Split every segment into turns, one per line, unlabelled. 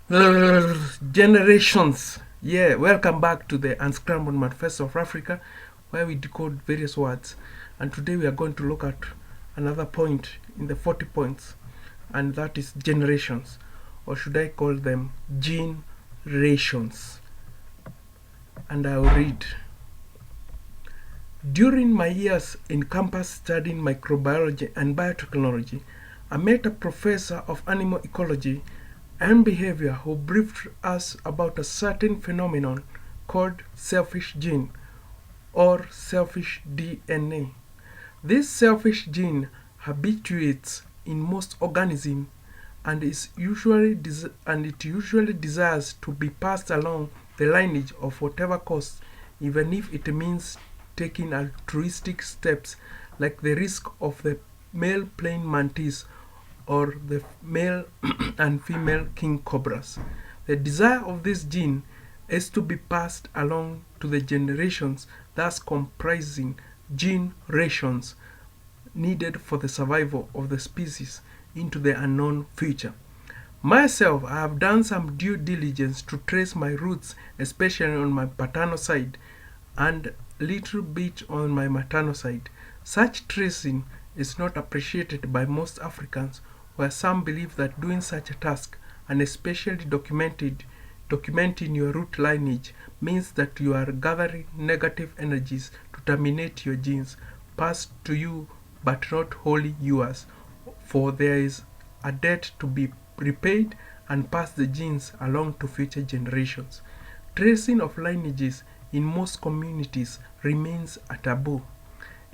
Generations. Yeah, welcome back to the Unscrambled Manifesto of Africa, where we decode various words. And today we are going to look at another point in the 40 points, and that is generations, or should I call them gene-rations. And I'll read. During my years in campus studying microbiology and biotechnology, I met a professor of animal ecology and behavior who briefed us about a certain phenomenon called selfish gene or selfish DNA. This selfish gene habituates in most organisms and it usually desires to be passed along the lineage of whatever cost, even if it means taking altruistic steps like the risk of the male praying mantis or the male and female king cobras. The desire of this gene is to be passed along to the generations, thus comprising gene rations needed for the survival of the species into the unknown future. Myself, I have done some due diligence to trace my roots, especially on my paternal side and little bit on my maternal side. Such tracing is not appreciated by most Africans, where some believe that doing such a task, and especially documenting your root lineage, means that you are gathering negative energies to terminate your genes, passed to you but not wholly yours, for there is a debt to be repaid and pass the genes along to future generations. Tracing of lineages in most communities remains a taboo.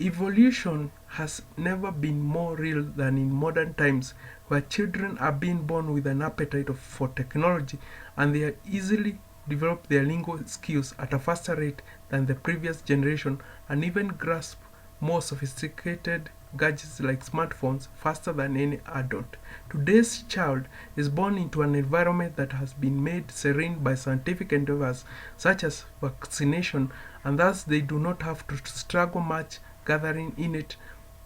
Evolution has never been more real than in modern times, where children are being born with an appetite for technology and they easily develop their lingo skills at a faster rate than the previous generation and even grasp more sophisticated gadgets like smartphones faster than any adult. Today's child is born into an environment that has been made serene by scientific endeavors such as vaccination, and thus they do not have to struggle much gathering innate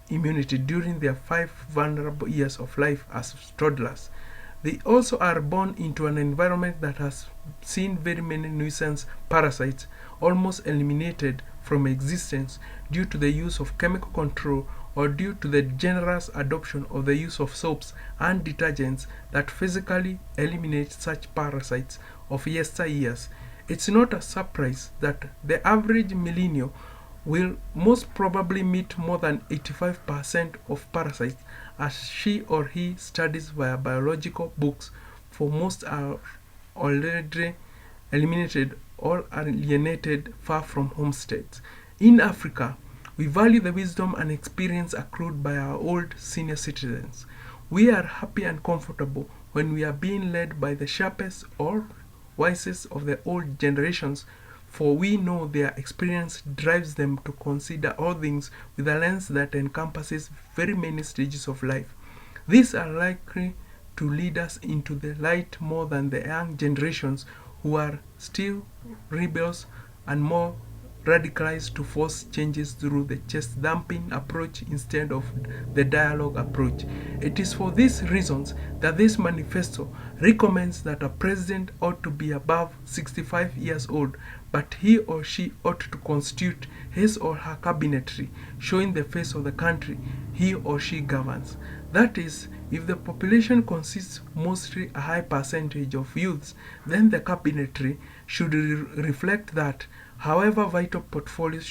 immunity during their 5 vulnerable years of life as toddlers. They also are born into an environment that has seen very many nuisance parasites almost eliminated from existence due to the use of chemical control or due to the generous adoption of the use of soaps and detergents that physically eliminate such parasites of yesteryears. It's not a surprise that the average millennial will most probably meet more than 85% of parasites as she or he studies via biological books, for most are already eliminated or alienated far from homesteads. In Africa, we value the wisdom and experience accrued by our old senior citizens. We are happy and comfortable when we are being led by the sharpest or wisest of the old generations, for we know their experience drives them to consider all things with a lens that encompasses very many stages of life. These are likely to lead us into the light more than the young generations who are still rebels and more radicalized to force changes through the chest thumping approach instead of the dialogue approach. It is for these reasons that this manifesto recommends that a president ought to be above 65 years old, but he or she ought to constitute his or her cabinetry, showing the face of the country he or she governs. That is, if the population consists mostly a high percentage of youths, then the cabinetry should reflect that. However, vital portfolios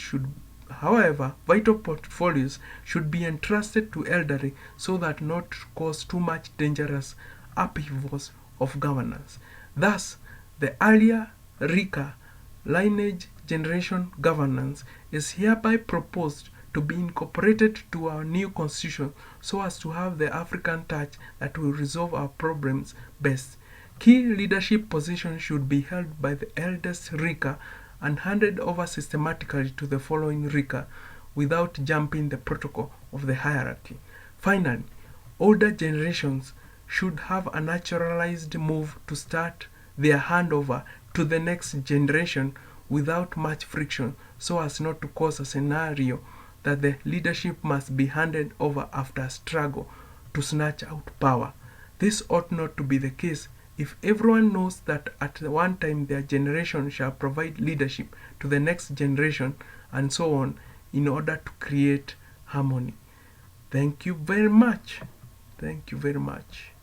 should be entrusted to elderly so that not to cause too much dangerous upheavals of governance. Thus, the earlier RICA lineage generation governance is hereby proposed to be incorporated to our new constitution so as to have the African touch that will resolve our problems best. Key leadership positions should be held by the eldest RICA and handed over systematically to the following RICA without jumping the protocol of the hierarchy. Finally, older generations should have a naturalized move to start their handover to the next generation without much friction so as not to cause a scenario that the leadership must be handed over after a struggle to snatch out power. This ought not to be the case if everyone knows that at one time their generation shall provide leadership to the next generation, and so on, in order to create harmony. Thank you very much. Thank you very much.